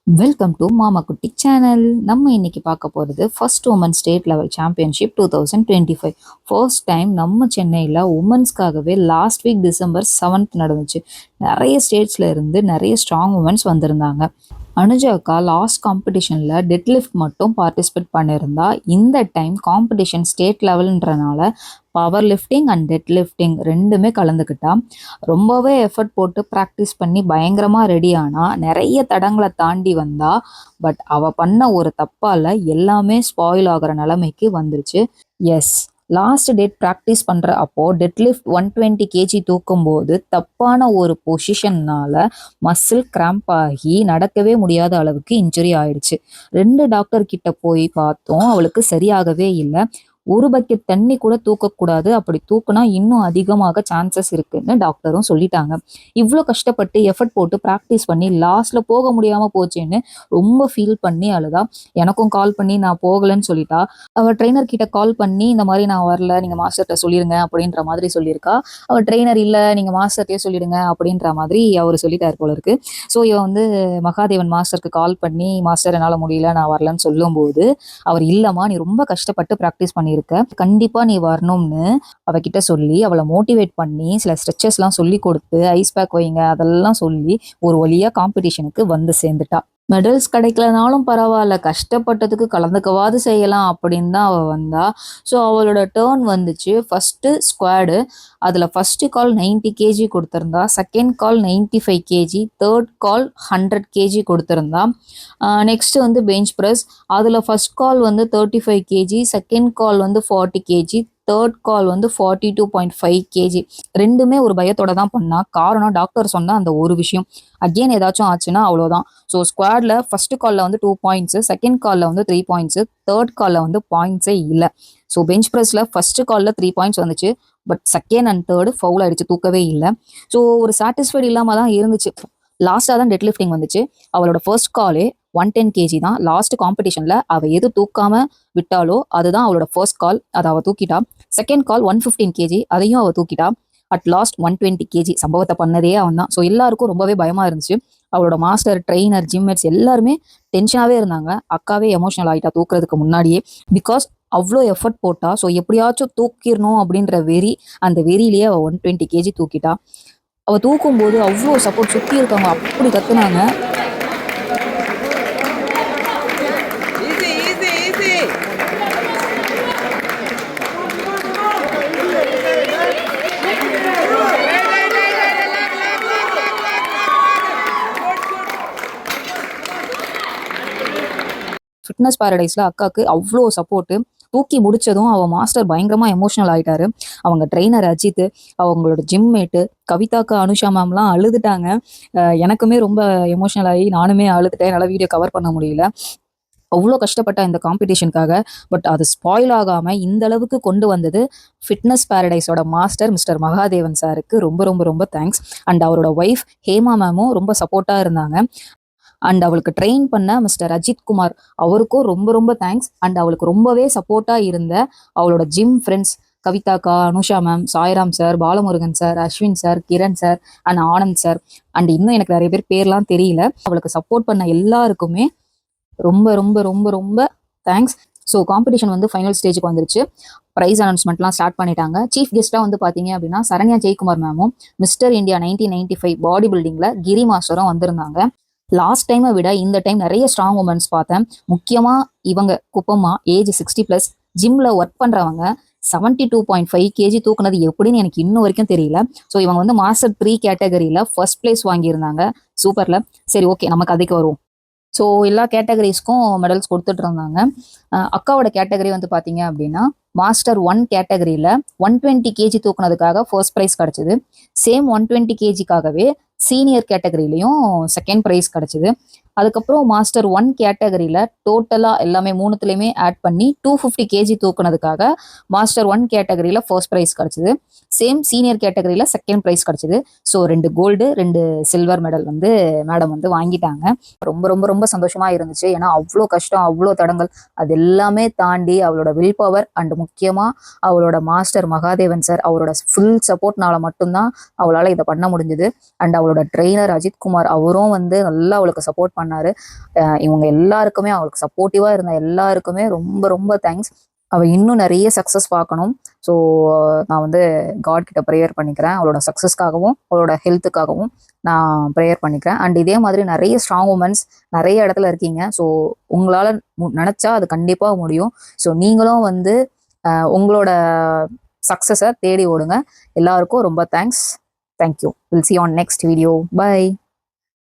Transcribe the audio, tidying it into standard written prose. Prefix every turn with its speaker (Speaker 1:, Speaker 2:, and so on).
Speaker 1: Welcome to மாமா குட்டி channel. நம்ம இன்னைக்கு பார்க்க போகிறது first woman state level championship 2025. First time நம்ம சென்னையில் உமன்ஸ்க்காகவே லாஸ்ட் வீக் டிசம்பர் 7th நடந்துச்சு. நிறைய ஸ்டேட்ஸில் இருந்து நிறைய ஸ்ட்ராங் உமன்ஸ் வந்திருந்தாங்க. அனுஜா அக்கா லாஸ்ட் காம்படிஷனில் டெட் லிஃப்ட் மட்டும் பார்ட்டிசிபேட் பண்ணியிருந்தா. இந்த டைம் காம்படிஷன் ஸ்டேட் லெவல்ன்றனால powerlifting and deadlifting ரெண்டுமே கலந்துக்கிட்டா. ரொம்பவே எஃபர்ட் போட்டு ப்ராக்டிஸ் பண்ணி பயங்கரமாக ரெடி ஆனா. நிறைய தடங்களை தாண்டி வந்தா. பட் அவள் பண்ண ஒரு தப்பால் எல்லாமே ஸ்பாயில் ஆகிற நிலைமைக்கு வந்துருச்சு. எஸ், லாஸ்ட் டேட் ப்ராக்டிஸ் பண்ணுற அப்போ டெட் லிஃப்ட் 120 கேஜி தூக்கும்போது தப்பான ஒரு பொசிஷன்னால மசில் கிராம்ப் ஆகி நடக்கவே முடியாத அளவுக்கு இன்ஜுரி ஆயிடுச்சு. 2 டாக்டர் கிட்ட போய் பார்த்தோம், அவளுக்கு சரியாகவே இல்லை. ஒரு பக்கெட் தண்ணி கூட தூக்கக்கூடாது, அப்படி தூக்குனா இன்னும் அதிகமாக சான்சஸ் இருக்குன்னு டாக்டரும் சொல்லிட்டாங்க. இவ்வளோ கஷ்டப்பட்டு எஃபர்ட் போட்டு ப்ராக்டிஸ் பண்ணி லாஸ்ட்ல போக முடியாம போச்சேன்னு ரொம்ப ஃபீல் பண்ணி அழுதா. எனக்கும் கால் பண்ணி நான் போகலன்னு சொல்லிட்டா. அவள் ட்ரெயினர் கிட்ட கால் பண்ணி இந்த மாதிரி நான் வரல, நீங்க மாஸ்டர்கிட்ட சொல்லிடுங்க அப்படின்ற மாதிரி சொல்லியிருக்கா. அவள் ட்ரெயினர் இல்லை, நீங்க மாஸ்டர்கிட்டே சொல்லிடுங்க அப்படின்ற மாதிரி அவர் சொல்லிட்டார் போல இருக்கு. ஸோ இவன் வந்து மகாதேவன் மாஸ்டருக்கு கால் பண்ணி மாஸ்டர் என்னால் முடியல நான் வரலன்னு சொல்லும்போது அவர் இல்லம்மா, நீ ரொம்ப கஷ்டப்பட்டு ப்ராக்டிஸ் பண்ணியிருக்க, கண்டிப்பா நீ வரணும்னு அவகிட்ட சொல்லி அவளை மோட்டிவேட் பண்ணி சில ஸ்ட்ரெச்சஸ்லாம் சொல்லி கொடுத்து ஐஸ் பேக் வைங்க அதெல்லாம் சொல்லி ஒரு வழியா காம்படிஷனுக்கு வந்து சேர்ந்துட்டா. மெடல்ஸ் கிடைக்கலனாலும் பரவாயில்ல, கஷ்டப்பட்டதுக்கு கலந்துக்கவாது செய்யலாம் அப்படின்னு தான் அவள் வந்தா. ஸோ அவளோட டேர்ன் வந்துச்சு. ஃபஸ்ட்டு ஸ்குவாடு, அதில் ஃபஸ்ட்டு கால் 90 கேஜி கொடுத்துருந்தா, செகண்ட் கால் 95 கேஜி, தேர்ட் கால் 100 கேஜி கொடுத்துருந்தா. நெக்ஸ்ட் வந்து பெஞ்ச் ப்ரெஸ், அதில் ஃபஸ்ட் கால் வந்து 35 கேஜி, செகண்ட் கால் வந்து 40 கேஜி, தேர்ட் கால் வந்து 42.5 கேஜி. ரெண்டுமே ஒரு பயத்தோட தான் பண்ணா. காரணம் டாக்டர் சொன்ன அந்த ஒரு விஷயம், அகெயின் ஏதாச்சும் ஆச்சுன்னா அவ்வளோதான். ஸோ ஸ்குவாடில் ஃபர்ஸ்ட் காலில் வந்து 2 பாயிண்ட்ஸு, செகண்ட் காலில் வந்து 3 பாயிண்ட்ஸு, தேர்ட் காலில் வந்து பாயிண்ட்ஸே இல்லை. ஸோ பெஞ்ச் ப்ரெஸ்ஸில் ஃபர்ஸ்ட் காலில் 3 பாயிண்ட்ஸ் வந்துச்சு. But second and third foul ஆயிடுச்சு, தூக்கவே இல்லை. ஸோ ஒரு சாட்டிஸ்ஃபைடு இல்லாமல் தான் இருந்துச்சு. லாஸ்ட்டாக தான் டெட் லிஃப்டிங் வந்துச்சு. அவளோட ஃபர்ஸ்ட் காலே 110 கேஜி தான். லாஸ்ட் காம்படிஷனில் அவள் எது தூக்காம விட்டாலோ அதுதான் அவளோட ஃபர்ஸ்ட் கால், அதை அவள் தூக்கிட்டா. செகண்ட் கால் 115 கேஜி, அதையும் அவள் தூக்கிட்டா. அட் லாஸ்ட் 120 கேஜி சம்பவத்தை பண்ணதே அவன் தான். ஸோ எல்லாருக்கும் ரொம்பவே பயமா இருந்துச்சு. அவளோட மாஸ்டர், ட்ரெயினர், ஜிம்மேட்ஸ் எல்லாருமே டென்ஷனாகவே இருந்தாங்க. அக்காவே எமோஷனல் ஆகிட்டா தூக்குறதுக்கு முன்னாடியே. பிகாஸ் அவ்வளோ எஃபர்ட் போட்டா. ஸோ எப்படியாச்சும் தூக்கிடணும் அப்படின்ற வெறி, அந்த வெறியிலேயே அவள் 120 கேஜி தூக்கிட்டா. அவள் தூக்கும்போது அவ்வளோ சப்போர்ட், சுற்றி இருக்கவங்க அப்படி கத்துனாங்க. ஃபிட்னஸ் பாரடைஸில் அக்காவுக்கு அவ்வளோ சப்போர்ட்டு. தூக்கி முடிச்சதும் அவள் மாஸ்டர் பயங்கரமாக எமோஷனல் ஆகிட்டாரு. அவங்க ட்ரெயினர் அஜித், அவங்களோட ஜிம்மேட்டு கவிதாக்கா, அனுஷா மேம்லாம் அழுதுட்டாங்க. எனக்குமே ரொம்ப எமோஷனல் ஆகி நானுமே அழுதுட்டேன். என்னால் வீடியோ கவர் பண்ண முடியல. அவ்வளோ கஷ்டப்பட்ட இந்த காம்படிஷனுக்காக. பட் அது ஸ்பாயில் ஆகாமல் இந்த அளவுக்கு கொண்டு வந்தது ஃபிட்னஸ் பாரடைஸோட மாஸ்டர் மிஸ்டர் மகாதேவன் சாருக்கு ரொம்ப ரொம்ப ரொம்ப தேங்க்ஸ். அண்ட் அவரோட ஒய்ஃப் ஹேமா மேமும் ரொம்ப சப்போர்ட்டாக இருந்தாங்க. அண்ட் அவளுக்கு ட்ரெயின் பண்ண மிஸ்டர் அஜித் குமார் அவருக்கும் ரொம்ப ரொம்ப தேங்க்ஸ். அண்ட் அவளுக்கு ரொம்பவே சப்போர்ட்டாக இருந்த அவளோட ஜிம் ஃப்ரெண்ட்ஸ் கவிதாக்கா, Anusha ma'am, Sairam sir, Balamurugan sir, Ashwin sir, Kiran sir and Anand sir. And இன்னும் எனக்கு நிறைய பேர்லாம் தெரியல. அவளுக்கு சப்போர்ட் பண்ண எல்லாருக்குமே ரொம்ப ரொம்ப ரொம்ப ரொம்ப தேங்க்ஸ். ஸோ காம்படிஷன் வந்து ஃபைனல் ஸ்டேஜுக்கு வந்துருச்சு. ப்ரைஸ் அனௌன்ஸ்மெண்ட்லாம் ஸ்டார்ட் பண்ணிட்டாங்க. சீஃப் கெஸ்ட்டாக வந்து பார்த்தீங்க அப்படின்னா சரண்யா ஜெயக்குமார் மேமும், மிஸ்டர் இந்தியா 1995 பாடி பில்டிங்கில் கிரி மாஸ்டரும் வந்திருந்தாங்க. லாஸ்ட் டைமை விட இந்த டைம் நிறைய ஸ்ட்ராங் உமன்ஸ் பார்த்தேன். முக்கியமாக இவங்க குப்பம்மா, ஏஜ் 60+, ஜிம்மில் ஒர்க் பண்ணுறவங்க 72.5 கேஜி தூக்குனது எப்படின்னு எனக்கு இன்னும் வரைக்கும் தெரியல. ஸோ இவங்க வந்து மாஸ்டர் 3 கேட்டகரியில் ஃபர்ஸ்ட் பிளேஸ் வாங்கியிருந்தாங்க. சூப்பரில். சரி, ஓகே, நம்ம கதைக்கு வருவோம். ஸோ எல்லா கேட்டகரிஸ்க்கும் மெடல்ஸ் கொடுத்துட்டு இருந்தாங்க. அக்காவோட கேட்டகரி வந்து பார்த்தீங்க அப்படின்னா மாஸ்டர் 1 கேட்டகரியில் 120 கேஜி தூக்குனதுக்காக ஃபர்ஸ்ட் ப்ரைஸ் கிடச்சிது. சேம் 120 கேஜிக்காகவே சீனியர் கேட்டகரியிலையும் செகண்ட் ப்ரைஸ் கிடச்சிது. அதுக்கப்புறம் மாஸ்டர் 1 கேட்டகரியில் டோட்டலாக எல்லாமே மூணுத்துலேயுமே ஆட் பண்ணி 250 கேஜி தூக்குனதுக்காக மாஸ்டர் 1 கேட்டகரியில் ஃபர்ஸ்ட் ப்ரைஸ் கிடச்சிது. சேம் சீனியர் கேட்டகரியில் செகண்ட் ப்ரைஸ் கிடச்சிது. ஸோ 2 கோல்டு 2 சில்வர் மெடல் வந்து மேடம் வந்து வாங்கிட்டாங்க. ரொம்ப ரொம்ப ரொம்ப சந்தோஷமாக இருந்துச்சு. ஏன்னா அவ்வளோ கஷ்டம், அவ்வளோ தடங்கள், அது எல்லாமே தாண்டி அவளோட வில் பவர் அண்ட் முக்கியமாக அவளோட மாஸ்டர் மகாதேவன் சார் அவரோட ஃபுல் சப்போர்ட்னால மட்டும்தான் அவளால் இதை பண்ண முடிஞ்சுது. அண்ட் அவளோட அவளோட ட்ரெயினர் அஜித்குமார் அவரும் வந்து நல்லா அவளுக்கு சப்போர்ட் பண்ணாரு. இவங்க எல்லாருக்குமே அவளுக்கு சப்போர்ட்டிவாக இருந்த எல்லாருக்குமே ரொம்ப ரொம்ப தேங்க்ஸ். அவள் இன்னும் நிறைய சக்ஸஸ் பார்க்கணும். ஸோ நான் வந்து காட் கிட்ட ப்ரேயர் பண்ணிக்கிறேன். அவளோட சக்ஸஸ்க்காகவும் அவளோட ஹெல்த்துக்காகவும் நான் ப்ரேயர் பண்ணிக்கிறேன். அண்ட் இதே மாதிரி நிறைய ஸ்ட்ராங் உமன்ஸ் நிறைய இடத்துல இருக்கீங்க. ஸோ உங்களால் நினச்சா அது கண்டிப்பாக முடியும். ஸோ நீங்களும் வந்து உங்களோட சக்ஸஸை தேடி ஓடுங்க. எல்லாருக்கும் ரொம்ப thanks. Thank you. Will see on next video. By.